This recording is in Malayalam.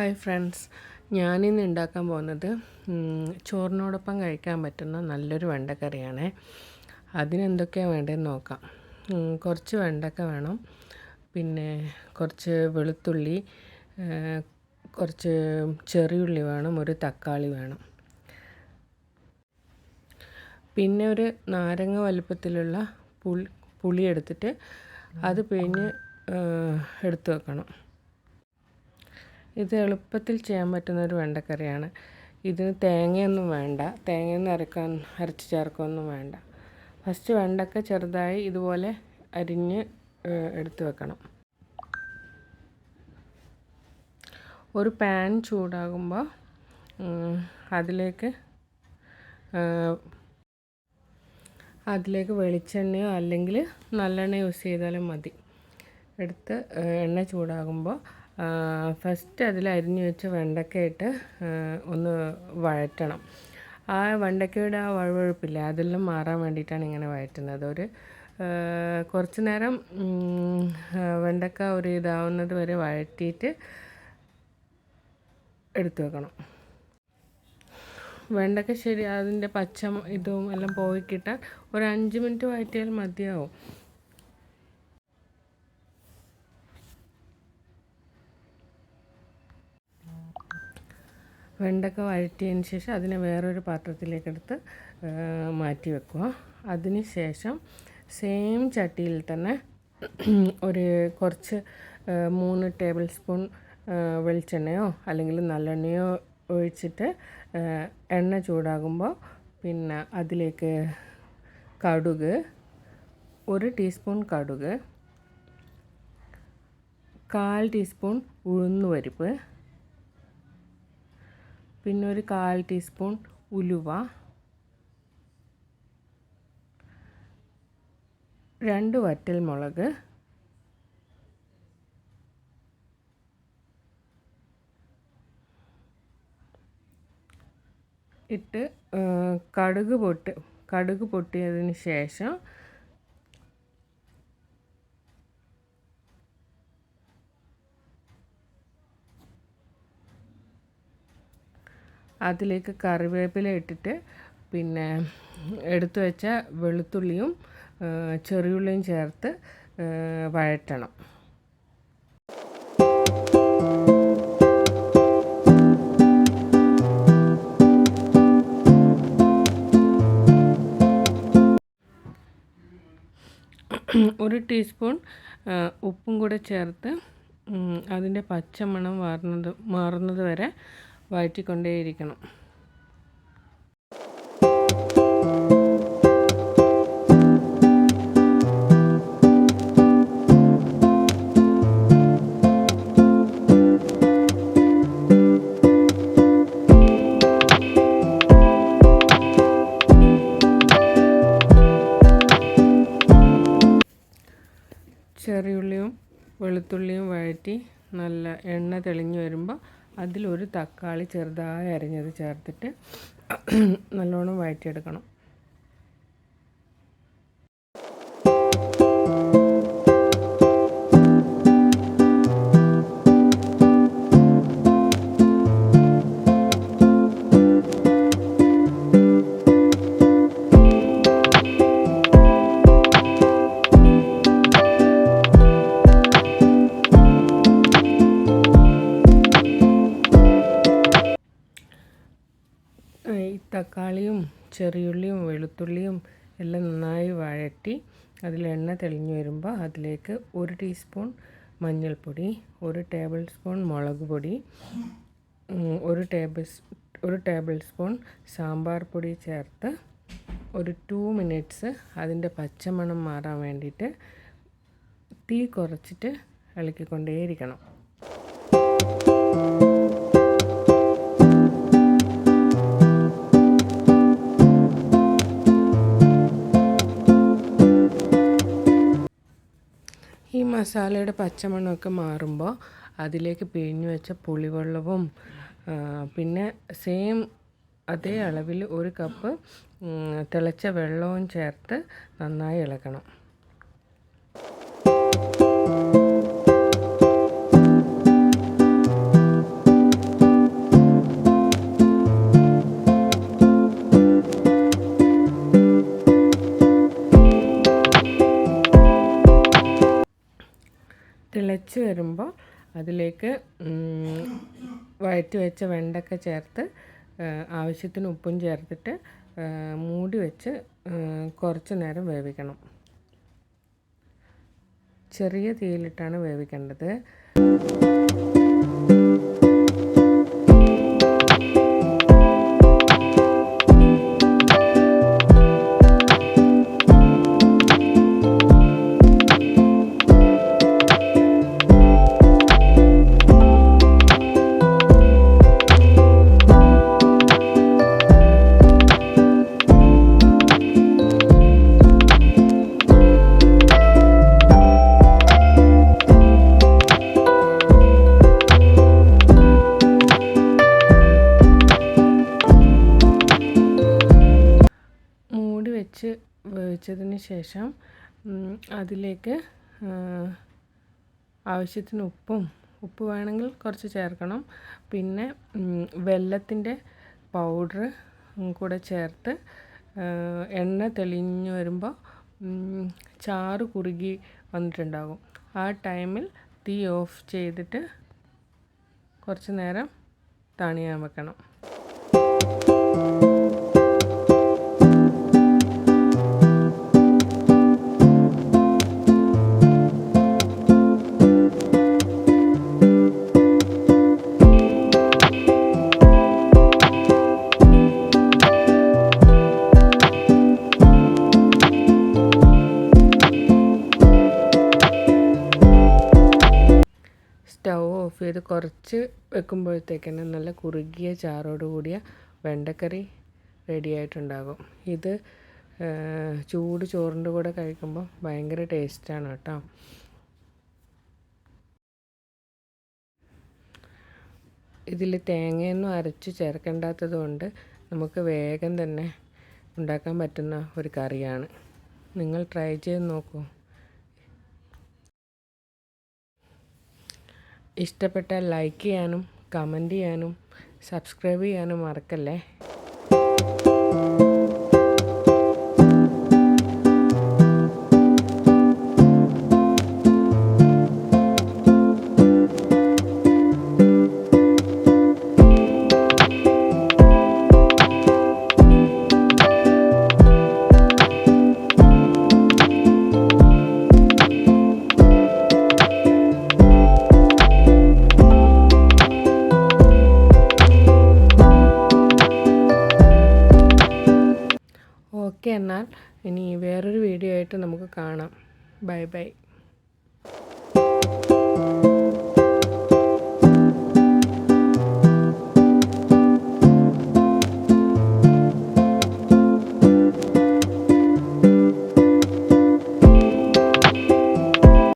ഹായ് ഫ്രണ്ട്സ്, ഞാനിന്ന് ഉണ്ടാക്കാൻ പോകുന്നത് ചോറിനോടൊപ്പം കഴിക്കാൻ പറ്റുന്ന നല്ലൊരു വെണ്ടക്കറിയാണ്. അതിനെന്തൊക്കെയാണ് വേണ്ടതെന്ന് നോക്കാം. കുറച്ച് വെണ്ടക്ക വേണം, പിന്നെ കുറച്ച് വെളുത്തുള്ളി, കുറച്ച് ചെറിയുള്ളി വേണം, ഒരു തക്കാളി വേണം, പിന്നെ ഒരു നാരങ്ങ വലുപ്പത്തിലുള്ള പുളി എടുത്തിട്ട് അത് പിഴിഞ്ഞ് എടുത്ത് വെക്കണം. ഇത് എളുപ്പത്തിൽ ചെയ്യാൻ പറ്റുന്ന ഒരു വെണ്ടക്കറിയാണ്. ഇതിന് തേങ്ങയൊന്നും വേണ്ട, തേങ്ങയൊന്നും അരച്ച് ചേർക്കുകയൊന്നും വേണ്ട. ഫസ്റ്റ് വെണ്ടക്ക ചെറുതായി ഇതുപോലെ അരിഞ്ഞ് എടുത്ത് വെക്കണം. ഒരു പാൻ ചൂടാകുമ്പോൾ അതിലേക്ക് വെളിച്ചെണ്ണയോ അല്ലെങ്കിൽ നല്ലെണ്ണ യൂസ് ചെയ്താലും മതി. എടുത്ത് എണ്ണ ചൂടാകുമ്പോൾ ഫസ്റ്റ് അതിൽ അരിഞ്ഞു വെച്ച വെണ്ടക്ക ഇട്ട് ഒന്ന് വഴറ്റണം. ആ വെണ്ടക്കയുടെ ആ വഴുവഴുപ്പില്ല, അതെല്ലാം മാറാൻ വേണ്ടിയിട്ടാണ് ഇങ്ങനെ വഴറ്റുന്നത്. കുറച്ച് നേരം വെണ്ടക്ക ഒരു ഇതാവുന്നത് വരെ വഴറ്റിയിട്ട് എടുത്തു വെക്കണം. വെണ്ടക്ക ശരി അതിൻ്റെ ഇതും എല്ലാം പോയി കിട്ടാൻ ഒരു 5 മിനിറ്റ് വഴറ്റിയാൽ മതിയാവും. വെണ്ടക്ക വഴറ്റിയതിന് ശേഷം അതിനെ വേറൊരു പാത്രത്തിലേക്കെടുത്ത് മാറ്റി വെക്കുക. അതിന് ശേഷം സെയിം ചട്ടിയിൽ തന്നെ കുറച്ച് 3 ടേബിൾ സ്പൂൺ വെളിച്ചെണ്ണയോ അല്ലെങ്കിൽ നല്ലെണ്ണയോ ഒഴിച്ചിട്ട് എണ്ണ ചൂടാകുമ്പോൾ പിന്നെ അതിലേക്ക് കടുക്, 1 ടീസ്പൂൺ കടുക്, 1/4 ടീസ്പൂൺ ഉഴുന്നുപരിപ്പ്, പിന്നെ ഒരു 1/4 ടീസ്പൂൺ ഉലുവ, 2 വറ്റൽമുളക്, ഇട്ട് കടുക് പൊട്ടിയതിന് ശേഷം അതിലേക്ക് കറിവേപ്പില ഇട്ടിട്ട് പിന്നെ എടുത്തു വെച്ച വെളുത്തുള്ളിയും ചെറിയുള്ളിയും ചേർത്ത് വഴറ്റണം. ഒരു ടീസ്പൂൺ ഉപ്പും കൂടെ ചേർത്ത് അതിൻ്റെ പച്ചമണം മാറുന്നത് വരെ വഴറ്റിക്കൊണ്ടേയിരിക്കണം. ചെറിയുള്ളിയും വെളുത്തുള്ളിയും വഴറ്റി നല്ല എണ്ണ തെളിഞ്ഞു വരുമ്പോൾ അതിലൊരു തക്കാളി ചെറുതായി അരിഞ്ഞത് ചേർത്തിട്ട് നല്ലോണം വഴറ്റിയെടുക്കണം. ഈ തക്കാളിയും ചെറിയുള്ളിയും വെളുത്തുള്ളിയും എല്ലാം നന്നായി വഴറ്റി അതിൽ എണ്ണ തെളിഞ്ഞു വരുമ്പോൾ അതിലേക്ക് 1 ടീസ്പൂൺ മഞ്ഞൾപ്പൊടി, 1 ടേബിൾ സ്പൂൺ മുളക് പൊടി, 1 ടേബിൾ സ്പൂൺ സാമ്പാർ പൊടി ചേർത്ത് ഒരു 2 മിനിറ്റ്സ് അതിൻ്റെ പച്ചമണം മാറാൻ വേണ്ടിയിട്ട് തീ കുറച്ചിട്ട് ഇളക്കിക്കൊണ്ടേയിരിക്കണം. ഈ മസാലയുടെ പച്ചമണമൊക്കെ മാറുമ്പോൾ അതിലേക്ക് പിഴിഞ്ഞു വെച്ച പുളിവെള്ളവും പിന്നെ സെയിം അതേ അളവിൽ 1 കപ്പ് തിളച്ച വെള്ളവും ചേർത്ത് നന്നായി ഇളക്കണം. തിളച്ച് വരുമ്പോൾ അതിലേക്ക് വഴറ്റി വെച്ച വെണ്ടക്ക ചേർത്ത് ആവശ്യത്തിന് ഉപ്പും ചേർത്തിട്ട് മൂടി വെച്ച് കുറച്ച് നേരം വേവിക്കണം. ചെറിയ തീയിലിട്ടാണ് വേവിക്കേണ്ടത്. വെച്ച് വേവിച്ചതിന് ശേഷം അതിലേക്ക് ആവശ്യത്തിന് ഉപ്പ് വേണമെങ്കിൽ കുറച്ച് ചേർക്കണം. പിന്നെ വെല്ലത്തിൻ്റെ പൗഡർ കൂടെ ചേർത്ത് എണ്ണ തെളിഞ്ഞ് വരുമ്പോൾ ചാറ് കുറുകി വന്നിട്ടുണ്ടാകും. ആ ടൈമിൽ തീ ഓഫ് ചെയ്തിട്ട് കുറച്ച് നേരം തണിയാൻ വെക്കണം. സ്റ്റൗ ഓഫ് ചെയ്ത് കുറച്ച് വെക്കുമ്പോഴത്തേക്കന്നെ നല്ല കുറുകിയ ചാറോട് കൂടിയ വെണ്ടക്കറി റെഡി ആയിട്ടുണ്ടാകും. ഇത് ചൂട് ചോറിൻ്റെ കൂടെ കഴിക്കുമ്പോൾ ഭയങ്കര ടേസ്റ്റാണ് കേട്ടോ. ഇതിൽ തേങ്ങയൊന്നും അരച്ച് ചേർക്കേണ്ടാത്തത് കൊണ്ട് നമുക്ക് വേഗം തന്നെ ഉണ്ടാക്കാൻ പറ്റുന്ന ഒരു കറിയാണ്. നിങ്ങൾ ട്രൈ ചെയ്ത് നോക്കൂ. ഇഷ്ടപ്പെട്ടാൽ ലൈക്ക് ചെയ്യാനും കമൻറ്റ് ചെയ്യാനും സബ്സ്ക്രൈബ് ചെയ്യാനും മറക്കല്ലേ. ഓക്കെ, എന്നാൽ ഇനി വേറൊരു വീഡിയോ ആയിട്ട് നമുക്ക് കാണാം. Bye bye.